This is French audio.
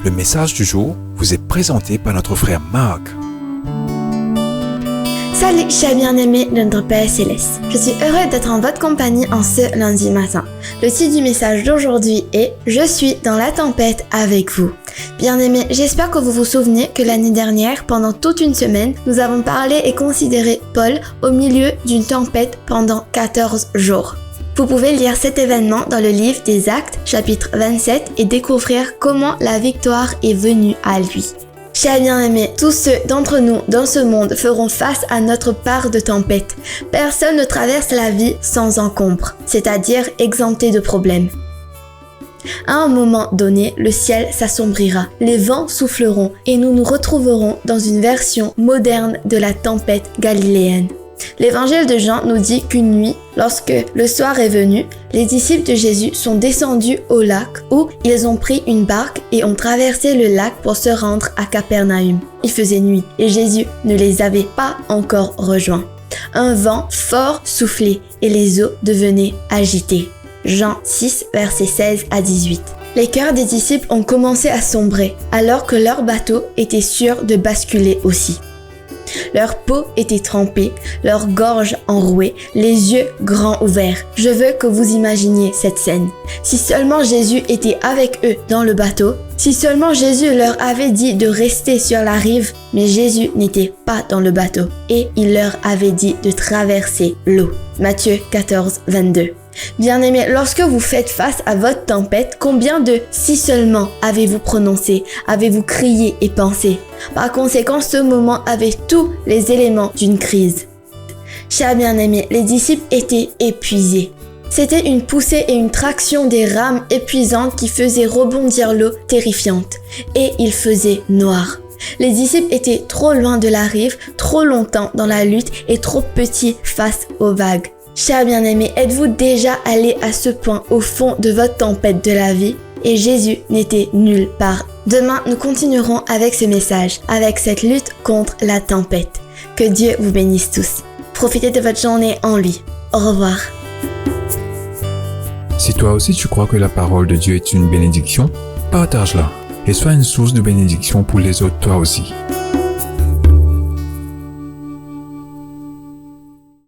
Le message du jour vous est présenté par notre frère Marc. Salut, chers bien-aimés de notre Père Céleste. Je suis heureux d'être en votre compagnie en ce lundi matin. Le titre du message d'aujourd'hui est « Je suis dans la tempête avec vous ». Bien-aimés, j'espère que vous vous souvenez que l'année dernière, pendant toute une semaine, nous avons parlé et considéré Paul au milieu d'une tempête pendant 14 jours. Vous pouvez lire cet événement dans le livre des Actes, chapitre 27, et découvrir comment la victoire est venue à lui. Chers bien-aimés, tous ceux d'entre nous dans ce monde feront face à notre part de tempête. Personne ne traverse la vie sans encombre, c'est-à-dire exempté de problèmes. À un moment donné, le ciel s'assombrira, les vents souffleront et nous nous retrouverons dans une version moderne de la tempête galiléenne. L'évangile de Jean nous dit qu'une nuit, lorsque le soir est venu, les disciples de Jésus sont descendus au lac où ils ont pris une barque et ont traversé le lac pour se rendre à Capernaüm. Il faisait nuit et Jésus ne les avait pas encore rejoints. Un vent fort soufflait et les eaux devenaient agitées. Jean 6, versets 16 à 18. Les cœurs des disciples ont commencé à sombrer alors que leur bateau était sûr de basculer aussi. Leur peau était trempée, leur gorge enrouée, les yeux grands ouverts. Je veux que vous imaginiez cette scène. Si seulement Jésus était avec eux dans le bateau, si seulement Jésus leur avait dit de rester sur la rive, mais Jésus n'était pas dans le bateau et il leur avait dit de traverser l'eau. Matthieu 14, 22. Bien-aimés, lorsque vous faites face à votre tempête, combien de « si seulement » avez-vous prononcé, avez-vous crié et pensé? Par conséquent, ce moment avait tous les éléments d'une crise. Chers bien-aimés, les disciples étaient épuisés. C'était une poussée et une traction des rames épuisantes qui faisaient rebondir l'eau terrifiante. Et il faisait noir. Les disciples étaient trop loin de la rive, trop longtemps dans la lutte et trop petits face aux vagues. Chers bien-aimés, êtes-vous déjà allés à ce point au fond de votre tempête de la vie? Et Jésus n'était nulle part. Demain, nous continuerons avec ce message, avec cette lutte contre la tempête. Que Dieu vous bénisse tous. Profitez de votre journée en lui. Au revoir. Si toi aussi tu crois que la parole de Dieu est une bénédiction, partage-la et sois une source de bénédiction pour les autres toi aussi.